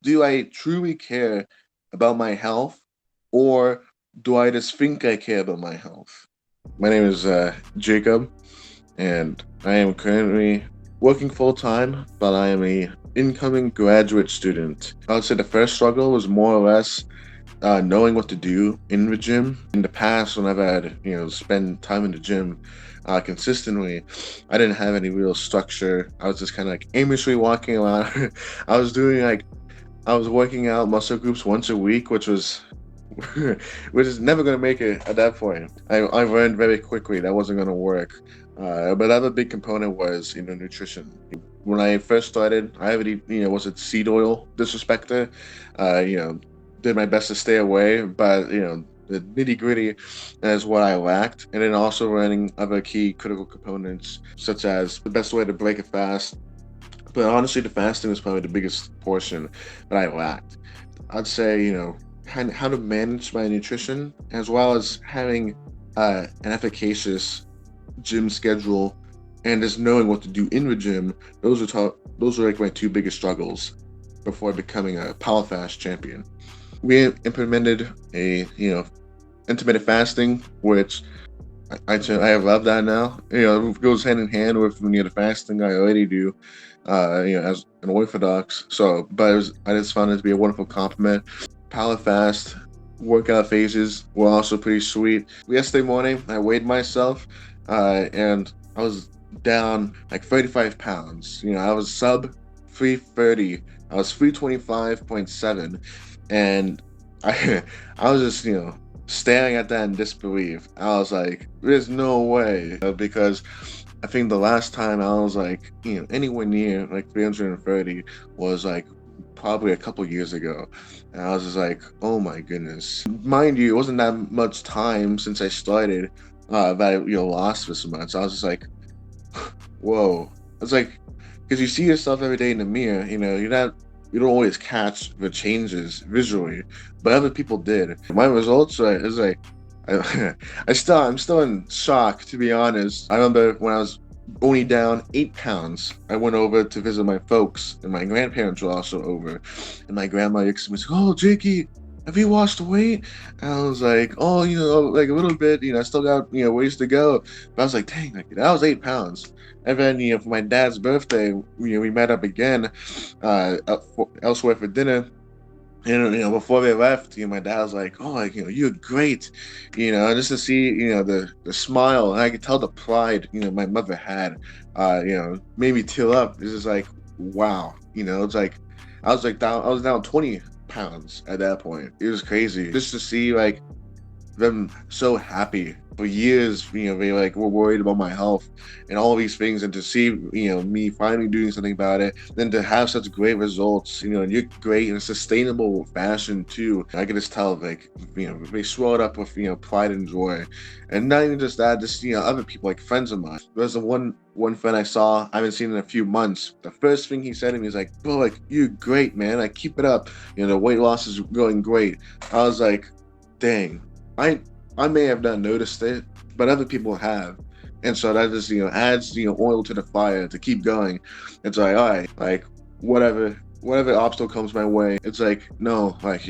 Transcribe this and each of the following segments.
Do I truly care about my health, or do I just think I care about my health? My name is Jacob, and I am currently working full time, but I am a incoming graduate student. I would say the first struggle was more or less knowing what to do in the gym. In the past, whenever I had spend time in the gym consistently, I didn't have any real structure. I was just kind of like aimlessly walking around. I was doing like I was working out muscle groups once a week, which was which is never gonna make it at that point. I learned very quickly that wasn't gonna work. But the other big component was nutrition. When I first started, I already was a seed oil disrespecter. Did my best to stay away, but the nitty gritty is what I lacked, and then also learning other key critical components such as the best way to break a fast. But honestly, the fasting was probably the biggest portion that I lacked. I'd say, how to manage my nutrition as well as having an efficacious gym schedule and just knowing what to do in the gym. Those are like my two biggest struggles before becoming a power fast champion. We implemented a intermittent fasting, which I love that now. It goes hand in hand with the fasting I already do, as an Orthodox. So, but I just found it to be a wonderful compliment. Power fast workout phases were also pretty sweet. Yesterday morning, I weighed myself, and I was down like 35 pounds. I was sub 330. I was 325.7, and I I was just staring at that in disbelief. I was like, "There's no way," because I think the last time I was like, anywhere near like 330 was like probably a couple years ago. And I was just like, oh my goodness. Mind you, it wasn't that much time since I started that I lost this much. I was just like, whoa. It's like, because you see yourself every day in the mirror, you don't always catch the changes visually, but other people did. My results is like, I'm still in shock, to be honest. I remember when I was only down 8 pounds, I went over to visit my folks, and my grandparents were also over. And my grandma was like, "Oh, Jakey, have you lost weight?" And I was like, "Oh, like a little bit. I still got ways to go." But I was like, "Dang, like that was 8 pounds." And then for my dad's birthday, we met up again, elsewhere for dinner. And before they left, my dad was like, "Oh, like you're great," just to see the smile, and I could tell the pride my mother had, made me tear up. It's just like, wow, it's like I was down 20 pounds at that point. It was crazy just to see like them so happy. For years, they like were worried about my health and all these things, and to see, me finally doing something about it, then to have such great results, and you're great in a sustainable fashion too. I can just tell, like, they swelled up with, pride and joy. And not even just that, just, other people, like friends of mine. There's the one friend I saw, I haven't seen in a few months. The first thing he said to me is like, "Bro, like, you're great, man. Like, keep it up. The weight loss is going great." I was like, dang. I I may have not noticed it, but other people have. And so that just, adds, oil to the fire to keep going. It's like, all right, like whatever obstacle comes my way, it's like, no, like,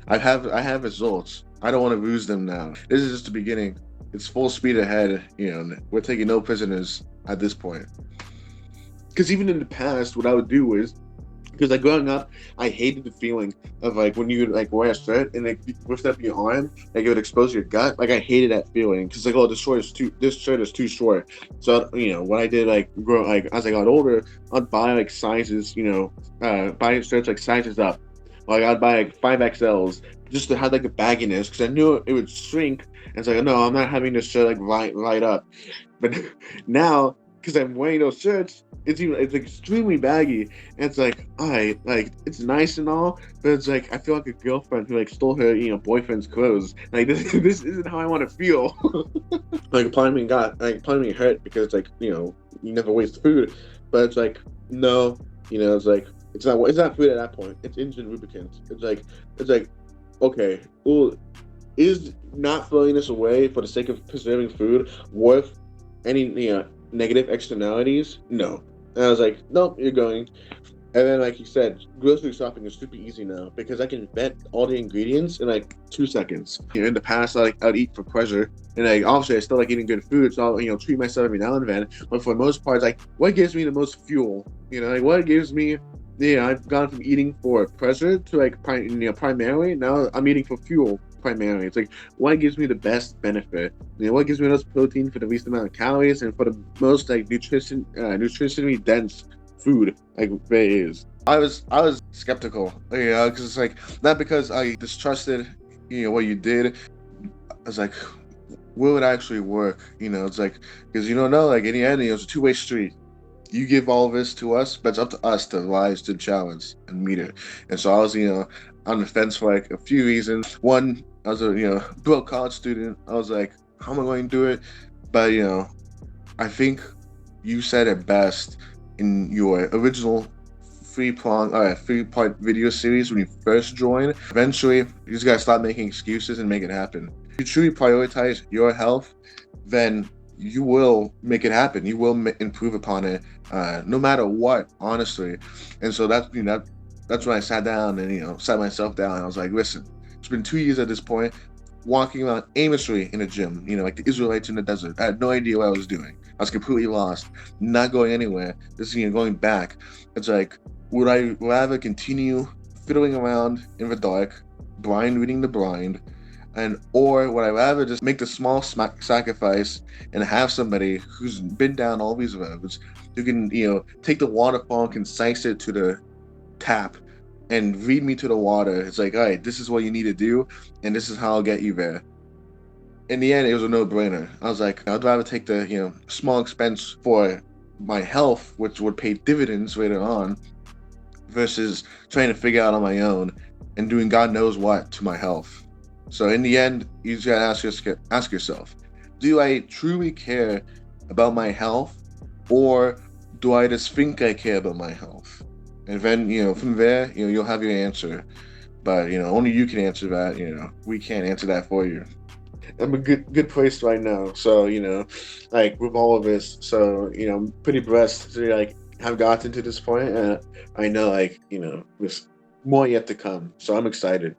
I have results. I don't want to lose them now. This is just the beginning. It's full speed ahead. We're taking no prisoners at this point. Because even in the past, what I would do is, because like growing up, I hated the feeling of like when you like wear a shirt and like lift up your arm, like it would expose your gut. Like I hated that feeling because like, oh, this shirt is too short. So what I did, like grow, like as I got older, I'd buy like sizes, buy shirts like sizes up. Like I'd buy like 5XLs just to have like a bagginess because I knew it would shrink. And it's like, no, I'm not having this shirt like right up. But now, because I'm wearing those shirts, it's extremely baggy, and it's like, all right, like it's nice and all, but it's like I feel like a girlfriend who like stole her boyfriend's clothes. Like this isn't how I want to feel. Like part of me hurt because it's like you never waste food, but it's like no, it's like it's not food at that point. It's engine lubricant. It's like okay, well, is not throwing this away for the sake of preserving food worth any negative externalities? No. And I was like, nope, you're going. And then, like you said, grocery shopping is super easy now because I can vet all the ingredients in like 2 seconds. In the past, I'd eat for pleasure, and like obviously I still like eating good food, so I'll treat myself every now and then. But for the most part, it's like what gives me the most fuel? Like what gives me. Yeah, I've gone from eating for pleasure to like primarily now I'm eating for fuel primarily. It's like what gives me the best benefit? What gives me the most protein for the least amount of calories and for the most like nutritionally dense food like there is. I was skeptical, because it's like not because I distrusted, what you did. I was like, will it actually work? It's like because you don't know. Like in the end, it's a two-way street. You give all this to us, but it's up to us to rise to the challenge and meet it. And so I was, on the fence for like a few reasons. One, I was a broke college student. I was like, how am I going to do it? But I think you said it best in your original three-part video series when you first joined. Eventually, you just gotta stop making excuses and make it happen. If you truly prioritize your health, then you will make it happen. You will improve upon it, no matter what. Honestly, and so that's when I sat down and sat myself down. And I was like, listen, it's been 2 years at this point, walking around aimlessly in a gym, like the Israelites in the desert. I had no idea what I was doing. I was completely lost, not going anywhere. This going back. It's like, would I rather continue fiddling around in the dark, blind reading the blind, or would I rather just make the small sacrifice and have somebody who's been down all these roads, who can take the waterfall and concise it to the tap and read me to the water. It's like, all right, this is what you need to do, and this is how I'll get you there. In the end, it was a no-brainer. I was like, I'd rather take the small expense for my health, which would pay dividends later on, versus trying to figure out on my own and doing God knows what to my health. So in the end, you just gotta ask yourself, do I truly care about my health, or do I just think I care about my health? And then from there, you'll have your answer. But only you can answer that. We can't answer that for you. I'm a good place right now. So like with all of this, so pretty blessed to like have gotten to this point, and I know like there's more yet to come. So I'm excited.